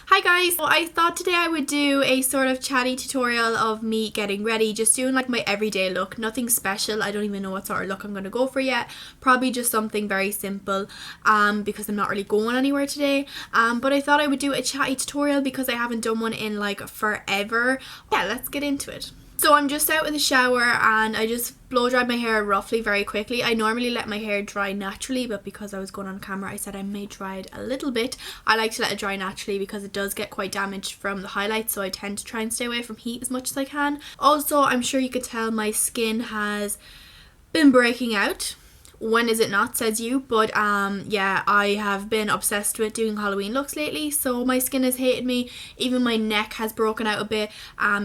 Hi guys, so I thought today I would do a sort of chatty tutorial of me getting ready, just doing like my everyday look, nothing special. I don't even know what sort of look I'm going to go for yet, probably just something very simple because I'm not really going anywhere today, but I thought I would do a chatty tutorial because I haven't done one in like forever. Yeah, let's get into it. So I'm just out of the shower and I just blow dried my hair roughly very quickly. I normally let my hair dry naturally, but because I was going on camera I said I may dry it a little bit. I like to let it dry naturally because it does get quite damaged from the highlights, so I tend to try and stay away from heat as much as I can. Also, I'm sure you could tell my skin has been breaking out. When is it not, says you, but yeah, I have been obsessed with doing Halloween looks lately, so my skin has hated me. Even my neck has broken out a bit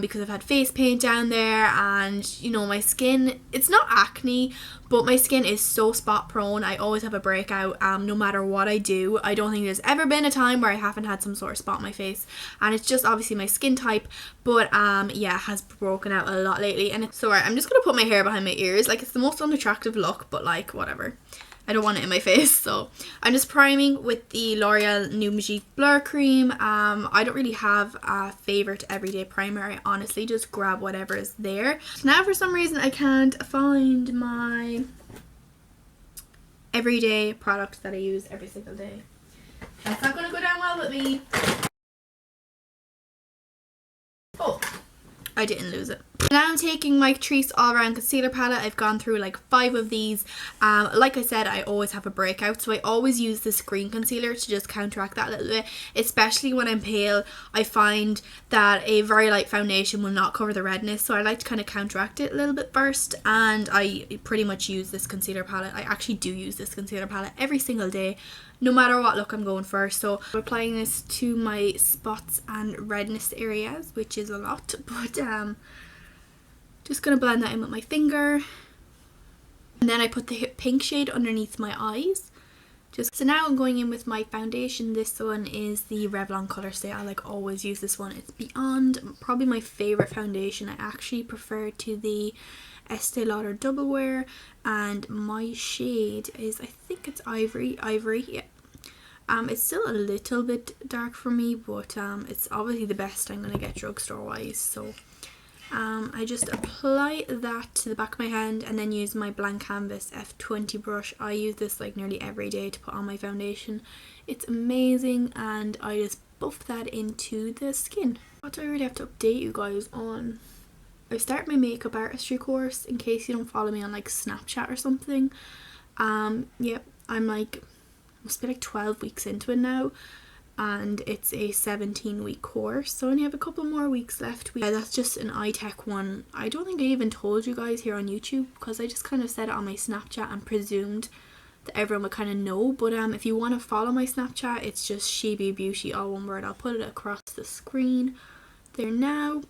because I've had face paint down there, and you know, my skin, it's not acne, but my skin is so spot prone. I always have a breakout no matter what I do. I don't think there's ever been a time where I haven't had some sort of spot on my face, and it's just obviously my skin type, but yeah, it has broken out a lot lately. And it's alright, I'm just gonna put my hair behind my ears. Like, it's the most unattractive look, but like, whatever. I don't want it in my face, so I'm just priming with the L'Oreal New Magique Blur Cream. I don't really have a favourite everyday primer. I honestly just grab whatever is there. Now for some reason I can't find my everyday product that I use every single day. That's not going to go down well with me. Oh, I didn't lose it. Now I'm taking my Catrice All Round Concealer Palette. I've gone through like 5 of these. Like I said, I always have a breakout, so I always use this green concealer to just counteract that a little bit, especially when I'm pale. I find that a very light foundation will not cover the redness, so I like to kind of counteract it a little bit first, and I pretty much use this concealer palette. I actually do use this concealer palette every single day, no matter what look I'm going for. So I'm applying this to my spots and redness areas, which is a lot, but just gonna blend that in with my finger, and then I put the pink shade underneath my eyes. So now I'm going in with my foundation. This one is the Revlon Color Stay. I like always use this one. It's beyond probably my favorite foundation. I actually prefer to the Estee Lauder Double Wear, and my shade is, I think it's Ivory, yeah. It's still a little bit dark for me, but it's obviously the best I'm gonna get drugstore wise. So I just apply that to the back of my hand and then use my blank canvas F20 brush. I use this like nearly every day to put on my foundation. It's amazing, and I just buff that into the skin. What do I really have to update you guys on? I started my makeup artistry course, in case you don't follow me on like Snapchat or something. Yep, I'm like, must be like 12 weeks into it now, and it's a 17-week course, so I only have a couple more weeks left. Yeah, that's just an eye tech one. I don't think I even told you guys here on YouTube, because I just kind of said it on my Snapchat and presumed that everyone would kind of know. But if you want to follow my Snapchat, it's just Shebe Beauty, all one word. I'll put it across the screen there now.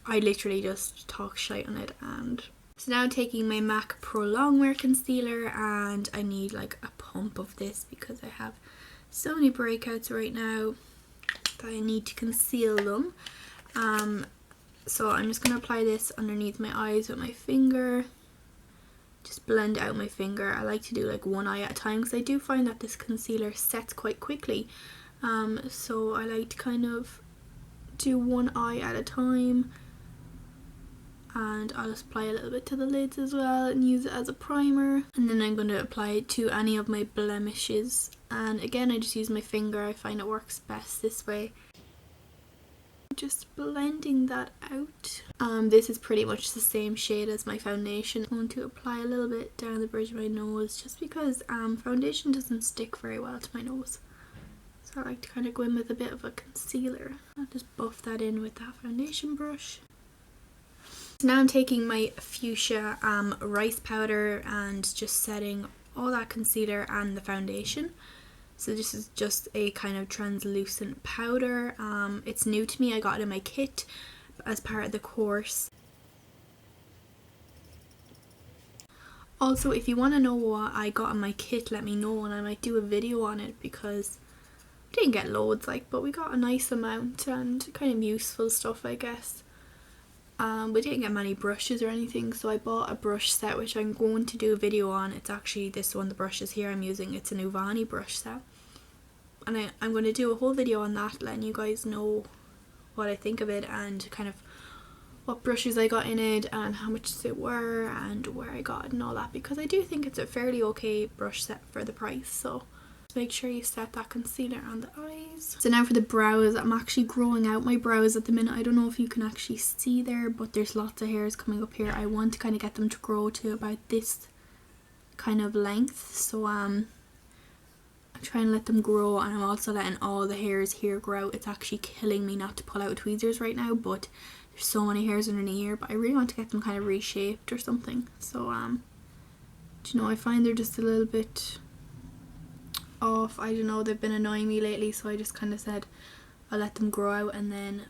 I literally just talk shite on it. And so now I'm taking my MAC Pro Longwear Concealer, and I need like a pump of this because I have so many breakouts right now that I need to conceal them. So I'm just going to apply this underneath my eyes with my finger. Just blend out my finger. I like to do like one eye at a time because I do find that this concealer sets quite quickly. So I like to kind of do one eye at a time. And I'll just apply a little bit to the lids as well and use it as a primer. And then I'm going to apply it to any of my blemishes. And again, I just use my finger. I find it works best this way. Just blending that out. This is pretty much the same shade as my foundation. I'm going to apply a little bit down the bridge of my nose, just because foundation doesn't stick very well to my nose. So I like to kind of go in with a bit of a concealer. I'll just buff that in with that foundation brush. So now I'm taking my fuchsia rice powder and just setting all that concealer and the foundation. So this is just a kind of translucent powder. It's new to me. I got it in my kit as part of the course. Also, if you want to know what I got in my kit, let me know and I might do a video on it, because we didn't get loads, like, but we got a nice amount and kind of useful stuff, I guess. We didn't get many brushes or anything, so I bought a brush set which I'm going to do a video on. It's actually this one, the brushes here I'm using, it's a Nuvani brush set. and I'm going to do a whole video on that, letting you guys know what I think of it and kind of what brushes I got in it and how much they were and where I got it and all that, because I do think it's a fairly okay brush set for the price. So make sure you set that concealer on the eyes. So now for the brows. I'm actually growing out my brows at the minute. I don't know if you can actually see there, but there's lots of hairs coming up here. I want to kind of get them to grow to about this kind of length, so I'm trying to let them grow, and I'm also letting all the hairs here grow out. It's actually killing me not to pull out tweezers right now, but there's so many hairs underneath here, but I really want to get them kind of reshaped or something. So do you know, I find they're just a little bit off. I don't know, they've been annoying me lately, so I just kind of said I'll let them grow out and then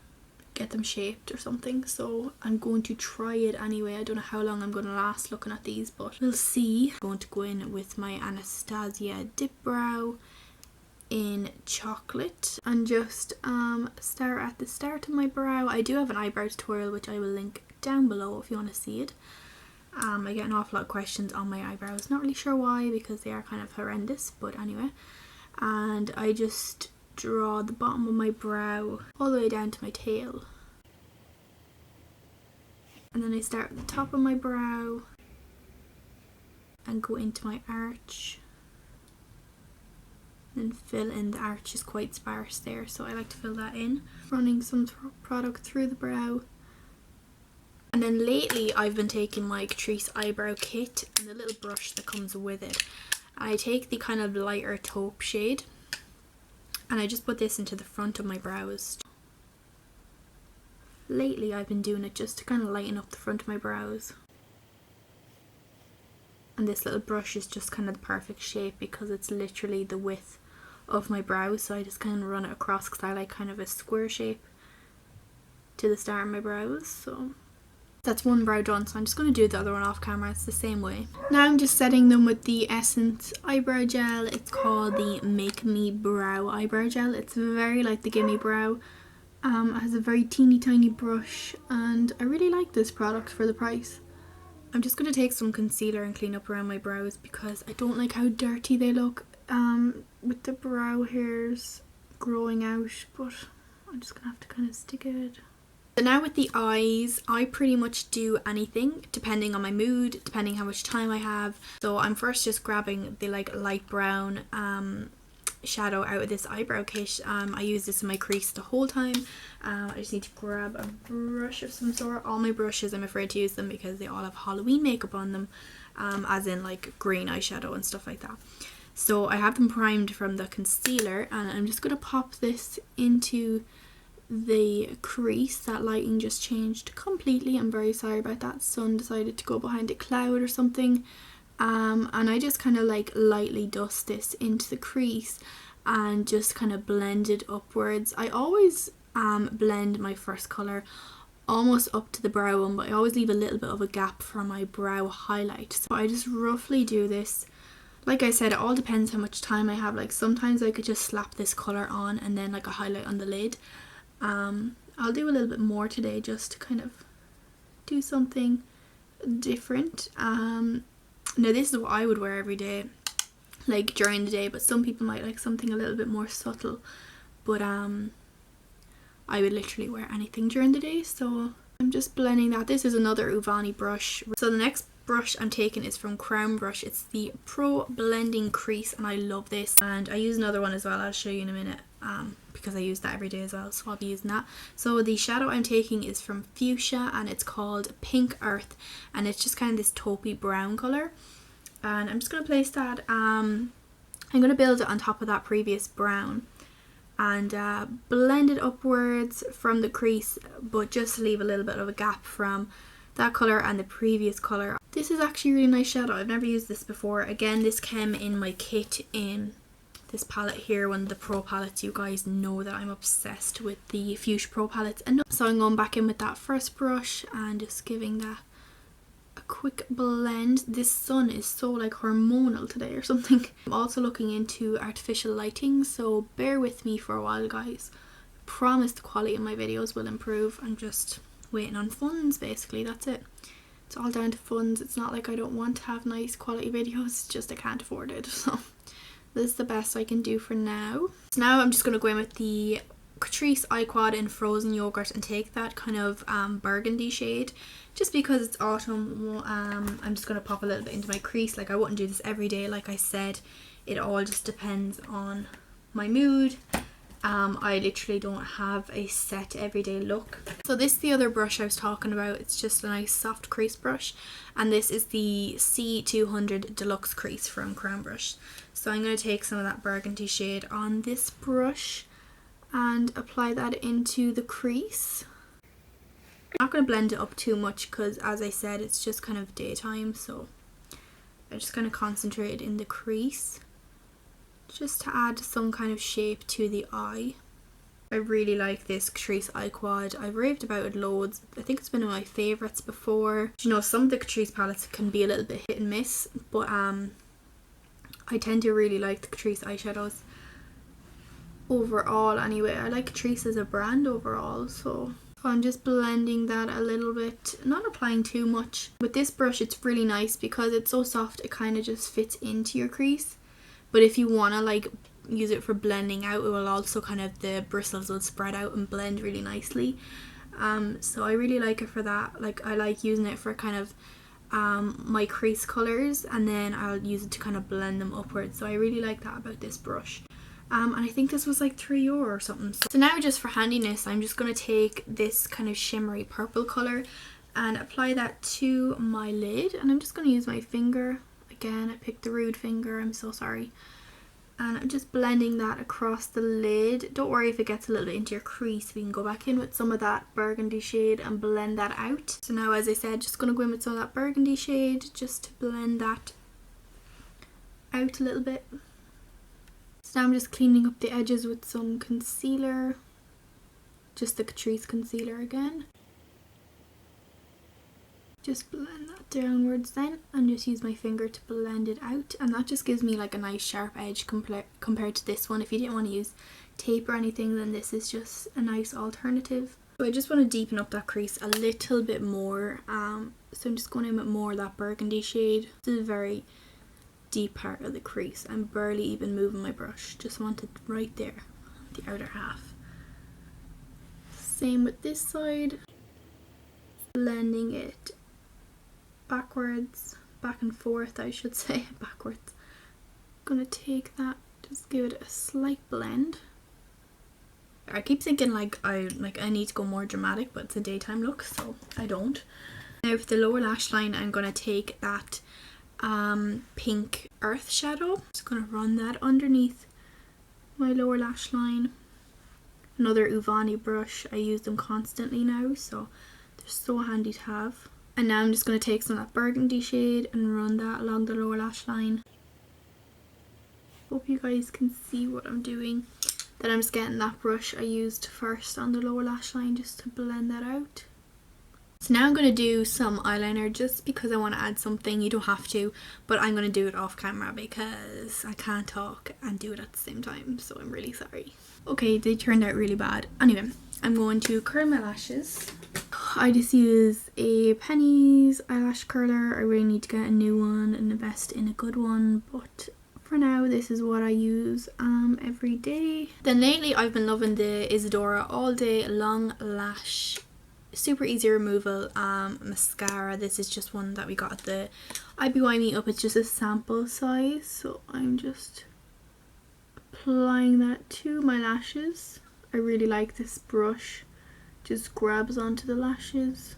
get them shaped or something. So I'm going to try it anyway. I don't know how long I'm going to last looking at these, but we'll see. I'm going to go in with my Anastasia Dip Brow in chocolate and just start at the start of my brow. I do have an eyebrow tutorial which I will link down below if you want to see it. I get an awful lot of questions on my eyebrows, not really sure why, because they are kind of horrendous, but anyway. And I just draw the bottom of my brow all the way down to my tail, and then I start at the top of my brow and go into my arch, and fill in. The arch is quite sparse there, so I like to fill that in, running some product through the brow. And then lately I've been taking my Catrice eyebrow kit and the little brush that comes with it. I take the kind of lighter taupe shade and I just put this into the front of my brows. Lately I've been doing it just to kind of lighten up the front of my brows. And this little brush is just kind of the perfect shape because it's literally the width of my brows, so I just kind of run it across because I like kind of a square shape to the start of my brows. So that's one brow done, so I'm just going to do the other one off camera. It's the same way. Now I'm just setting them with the Essence eyebrow gel. It's called the Make Me Brow eyebrow gel. It's very like the Gimme Brow. It has a very teeny tiny brush and I really like this product for the price. I'm just going to take some concealer and clean up around my brows because I don't like how dirty they look with the brow hairs growing out, but I'm just going to have to kind of stick it. So now with the eyes, I pretty much do anything depending on my mood, depending how much time I have. So I'm first just grabbing the like light brown shadow out of this eyebrow kit. I use this in my crease the whole time. I just need to grab a brush of some sort. All my brushes, I'm afraid to use them because they all have Halloween makeup on them, as in like green eyeshadow and stuff like that. So I have them primed from the concealer and I'm just going to pop this into the crease. That lighting just changed completely. I'm very sorry about that. Sun decided to go behind a cloud or something. And I just kind of like lightly dust this into the crease and just kind of blend it upwards. I always blend my first colour almost up to the brow one, but I always leave a little bit of a gap for my brow highlight. So I just roughly do this. Like I said, it all depends how much time I have. Like sometimes I could just slap this colour on and then like a highlight on the lid. I'll do a little bit more today just to kind of do something different. Now this is what I would wear every day, like during the day, but some people might like something a little bit more subtle, but I would literally wear anything during the day. So I'm just blending that. This is another Uvani brush. So the next brush I'm taking is from Crown Brush. It's the Pro Blending Crease and I love this, and I use another one as well. I'll show you in a minute because I use that every day as well, so I'll be using that. So the shadow I'm taking is from Fuchsia and it's called Pink Earth, and it's just kind of this taupey brown colour, and I'm just going to place that, I'm going to build it on top of that previous brown and blend it upwards from the crease, but just leave a little bit of a gap from that colour and the previous colour. This is actually a really nice shadow. I've never used this before. Again, this came in my kit in this palette here, one of the Pro palettes. You guys know that I'm obsessed with the Fuchsia Pro palettes. And so I'm going back in with that first brush and just giving that a quick blend. This sun is so like hormonal today or something. I'm also looking into artificial lighting, so bear with me for a while, guys. I promise the quality of my videos will improve. I'm just waiting on funds, basically. That's it. It's all down to funds. It's not like I don't want to have nice quality videos, it's just I can't afford it. So This is the best I can do for now. So now I'm just going to go in with the Catrice Eye Quad in Frozen Yogurt and take that kind of burgundy shade. Just because it's autumn, I'm just going to pop a little bit into my crease. Like, I wouldn't do this every day, like I said. It all just depends on my mood. I literally don't have a set everyday look. So this is the other brush I was talking about. It's just a nice soft crease brush, and this is the C200 Deluxe Crease from Crown Brush. So I'm going to take some of that burgundy shade on this brush and apply that into the crease. I'm not going to blend it up too much because, as I said, it's just kind of daytime, so I just kind of concentrated in the crease just to add some kind of shape to the eye. I really like this Catrice Eye Quad. I've raved about it loads. I think it's been one of my favourites before. You know, some of the Catrice palettes can be a little bit hit and miss, but I tend to really like the Catrice eyeshadows overall anyway. I like Catrice as a brand overall, so I'm just blending that a little bit, not applying too much. With this brush it's really nice because it's so soft, it kind of just fits into your crease. But if you want to like use it for blending out, it will also kind of, the bristles will spread out and blend really nicely. So I really like it for that. Like, I like using it for kind of my crease colours, and then I'll use it to kind of blend them upwards. So I really like that about this brush. And I think this was like €3 or something. So now, just for handiness, I'm just going to take this kind of shimmery purple colour and apply that to my lid. And I'm just going to use my finger. Again, I picked the rude finger, I'm so sorry. And I'm just blending that across the lid. Don't worry if it gets a little bit into your crease. We can go back in with some of that burgundy shade and blend that out. So now, as I said, just going to go in with some of that burgundy shade just to blend that out a little bit. So now I'm just cleaning up the edges with some concealer. Just the Catrice concealer again. Just blend that downwards then, and just use my finger to blend it out, and that just gives me like a nice sharp edge compared to this one. If you didn't want to use tape or anything, then this is just a nice alternative. So I just want to deepen up that crease a little bit more, so I'm just going in with more of that burgundy shade. This is a very deep part of the crease. I'm barely even moving my brush, just want it right there, the outer half. Same with this side, blending it backwards, back and forth I should say, backwards. I'm gonna take that, just give it a slight blend. I keep thinking like I need to go more dramatic, but it's a daytime look, so I don't. Now for the lower lash line, I'm gonna take that pink earth shadow. Just gonna run that underneath my lower lash line. Another Uvani brush, I use them constantly now, so they're so handy to have. And now I'm just going to take some of that burgundy shade and run that along the lower lash line. Hope you guys can see what I'm doing. Then I'm just getting that brush I used first on the lower lash line just to blend that out. So now I'm going to do some eyeliner just because I want to add something. You don't have to, but I'm going to do it off camera because I can't talk and do it at the same time, so I'm really sorry. Okay, they turned out really bad. Anyway, I'm going to curl my lashes. I just use a Penny's eyelash curler. I really need to get a new one and invest in a good one, but for now this is what I use every day. Then lately I've been loving the Isadora All Day Long Lash super easy removal mascara. This is just one that we got at the IBY meetup. It's just a sample size, so I'm just applying that to my lashes. I really like this brush. Just grabs onto the lashes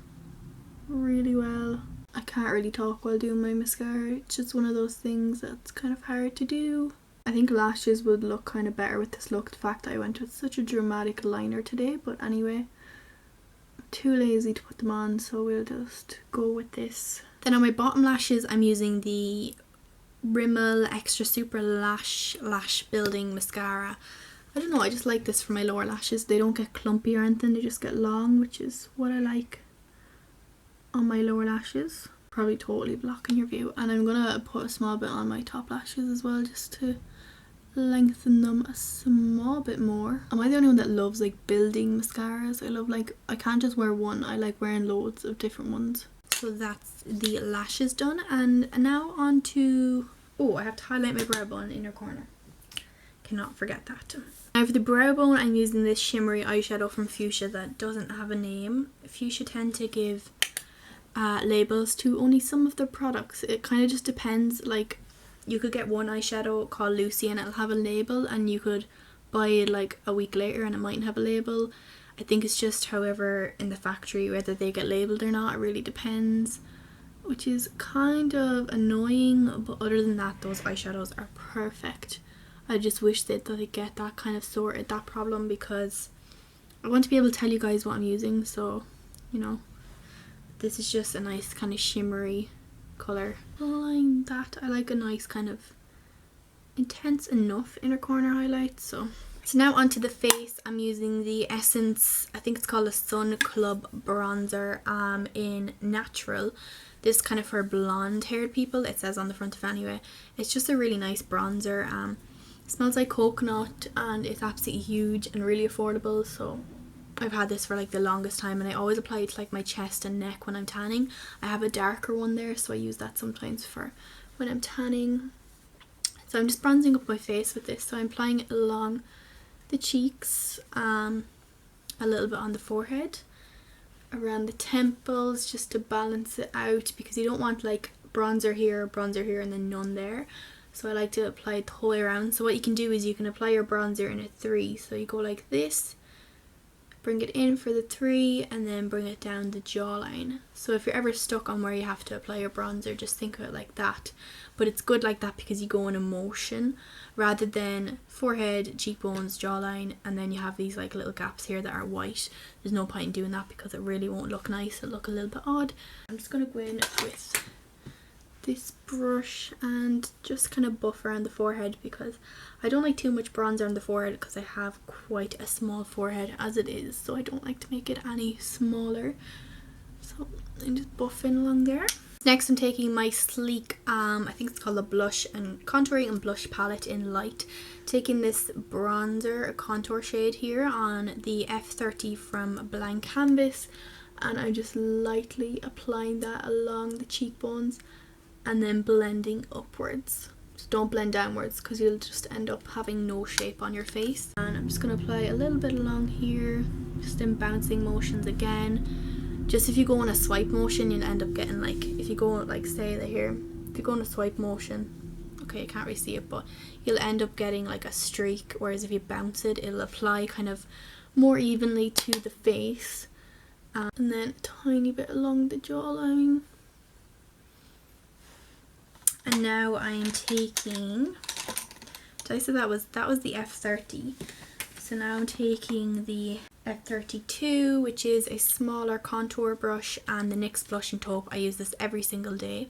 really well. I can't really talk while doing my mascara. It's just one of those things that's kind of hard to do. I think lashes would look kind of better with this look. The fact that I went with such a dramatic liner today, but anyway, I'm too lazy to put them on, so we'll just go with this. Then on my bottom lashes, I'm using the Rimmel Extra Super Lash Building Mascara. I don't know, I just like this for my lower lashes. They don't get clumpy or anything, they just get long, which is what I like on my lower lashes. Probably totally blocking your view. And I'm gonna put a small bit on my top lashes as well, just to lengthen them a small bit more. Am I the only one that loves like building mascaras? I love, like, I can't just wear one, I like wearing loads of different ones. So that's the lashes done, and now on to, oh, I have to highlight my brow bone, inner corner. Cannot forget that. Now for the brow bone, I'm using this shimmery eyeshadow from Fuchsia that doesn't have a name. Fuchsia tend to give labels to only some of their products. It kind of just depends. Like, you could get one eyeshadow called Lucy and it'll have a label, and you could buy it like a week later and it mightn't have a label. I think it's just however in the factory whether they get labelled or not. It really depends, which is kind of annoying, but other than that, those eyeshadows are perfect. I just wish that they get that kind of sorted, that problem, because I want to be able to tell you guys what I'm using. So, you know, this is just a nice kind of shimmery colour. Applying that, I like a nice kind of intense enough inner corner highlight. So now onto the face. I'm using the Essence, I think it's called a Sun Club bronzer in Natural. This is kind of for blonde haired people, it says on the front of it anyway. It's just a really nice bronzer. It smells like coconut and it's absolutely huge and really affordable. So I've had this for like the longest time, and I always apply it to like my chest and neck when I'm tanning. I have a darker one there, so I use that sometimes for when I'm tanning. So I'm just bronzing up my face with this. So I'm applying it along the cheeks, a little bit on the forehead, around the temples, just to balance it out, because you don't want like bronzer here, and then none there. So I like to apply it the whole way around. So what you can do is you can apply your bronzer in a 3. So you go like this, bring it in for the 3, and then bring it down the jawline. So if you're ever stuck on where you have to apply your bronzer, just think of it like that. But it's good like that because you go in a motion rather than forehead, cheekbones, jawline, and then you have these like little gaps here that are white. There's no point in doing that because it really won't look nice. It'll look a little bit odd. I'm just going to go in with this brush and just kind of buff around the forehead, because I don't like too much bronzer on the forehead because I have quite a small forehead as it is, so I don't like to make it any smaller. So I'm just buffing along there. Next I'm taking my Sleek, I think it's called a blush and contouring and blush palette in Light. Taking this bronzer, a contour shade here on the F30 from Blank Canvas, and I'm just lightly applying that along the cheekbones and then blending upwards. So don't blend downwards because you'll just end up having no shape on your face. And I'm just going to apply a little bit along here, just in bouncing motions again. Just if you go in a swipe motion, you'll end up getting like, if you go like say here, if you go in a swipe motion, okay, you can't really see it, but you'll end up getting like a streak, whereas if you bounce it, it'll apply kind of more evenly to the face. And then a tiny bit along the jawline. And now I'm taking, did I say that was the F30? So now I'm taking the F32, which is a smaller contour brush, and the NYX blushing taupe. I use this every single day.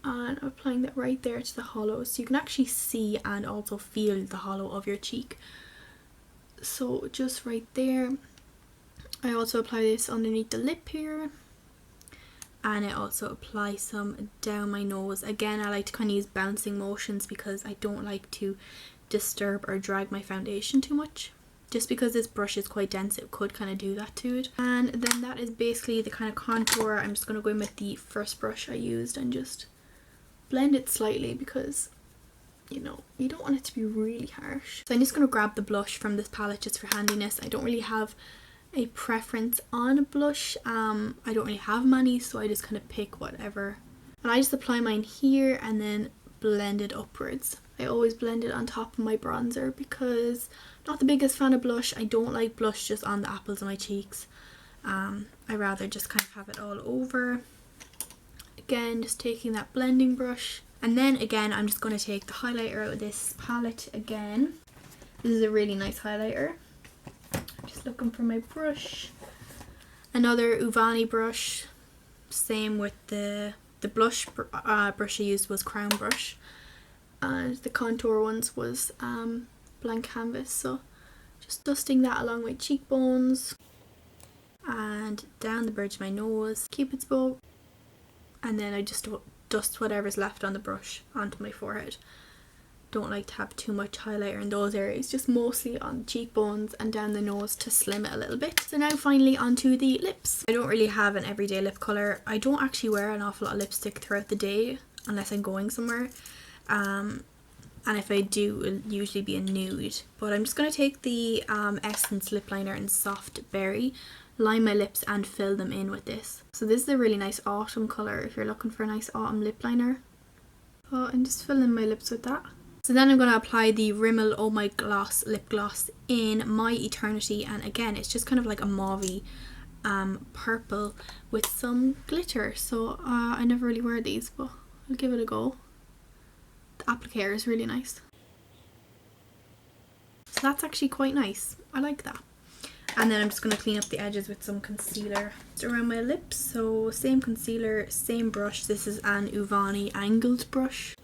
And I'm applying that right there to the hollow, so you can actually see and also feel the hollow of your cheek. So just right there. I also apply this underneath the lip here. And I also apply some down my nose. Again, I like to kind of use bouncing motions because I don't like to disturb or drag my foundation too much. Just because this brush is quite dense, it could kind of do that to it. And then that is basically the kind of contour. I'm just going to go in with the first brush I used and just blend it slightly because, you know, you don't want it to be really harsh. So I'm just going to grab the blush from this palette just for handiness. I don't really have a preference on a blush. I don't really have many, so I just kind of pick whatever. And I just apply mine here and then blend it upwards. I always blend it on top of my bronzer because I'm not the biggest fan of blush. I don't like blush just on the apples of my cheeks. I rather just kind of have it all over. Again, just taking that blending brush. And then again, I'm just going to take the highlighter out of this palette again. This is a really nice highlighter. Just looking for my brush. Another Uvani brush. Same with the blush brush I used was Crown brush. And the contour ones was Blank Canvas. So just dusting that along my cheekbones. And down the bridge of my nose. Cupid's bow. And then I just dust whatever's left on the brush onto my forehead. Don't like to have too much highlighter in those areas, just mostly on the cheekbones and down the nose to slim it a little bit. So now finally onto the lips. I don't really have an everyday lip colour. I don't actually wear an awful lot of lipstick throughout the day unless I'm going somewhere. and if I do, it'll usually be a nude. But I'm just going to take the Essence lip liner in Soft Berry, line my lips and fill them in with this. So this is a really nice autumn colour if you're looking for a nice autumn lip liner. Oh, I'm just filling my lips with that. So then I'm going to apply the Rimmel Oh My Gloss lip gloss in My Eternity, and again it's just kind of like a mauvey purple with some glitter. So I never really wear these, but I'll give it a go. The applicator is really nice. So that's actually quite nice. I like that. And then I'm just going to clean up the edges with some concealer around my lips. So same concealer, same brush. This is an Uvani angled brush.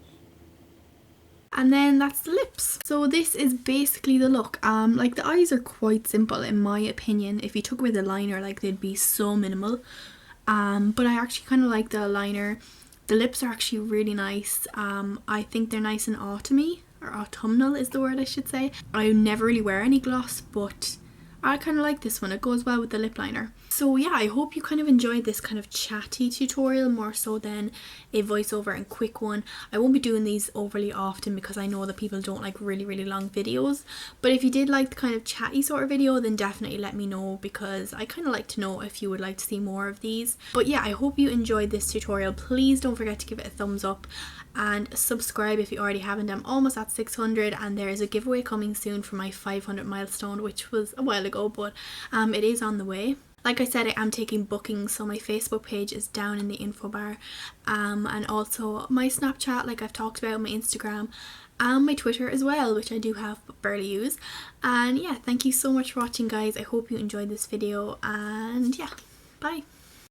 And then that's the lips. So this is basically the look. Like the eyes are quite simple in my opinion. If you took away the liner, like they'd be so minimal. But I actually kind of like the liner. The lips are actually really nice. I think they're nice and autumny, or autumnal is the word I should say. I never really wear any gloss, but I kind of like this one. It goes well with the lip liner. So yeah, I hope you kind of enjoyed this kind of chatty tutorial more so than a voiceover and quick one. I won't be doing these overly often because I know that people don't like really long videos. But if you did like the kind of chatty sort of video, then definitely let me know, because I kind of like to know if you would like to see more of these. But yeah, I hope you enjoyed this tutorial. Please don't forget to give it a thumbs up and subscribe if you already haven't. I'm almost at 600 and there is a giveaway coming soon for my 500 milestone, which was a while ago, but it is on the way. Like I said, I am taking bookings, so my Facebook page is down in the info bar, and also my Snapchat, like I've talked about, my Instagram, and my Twitter as well, which I do have but barely use. And yeah, thank you so much for watching guys. I hope you enjoyed this video, and yeah, bye.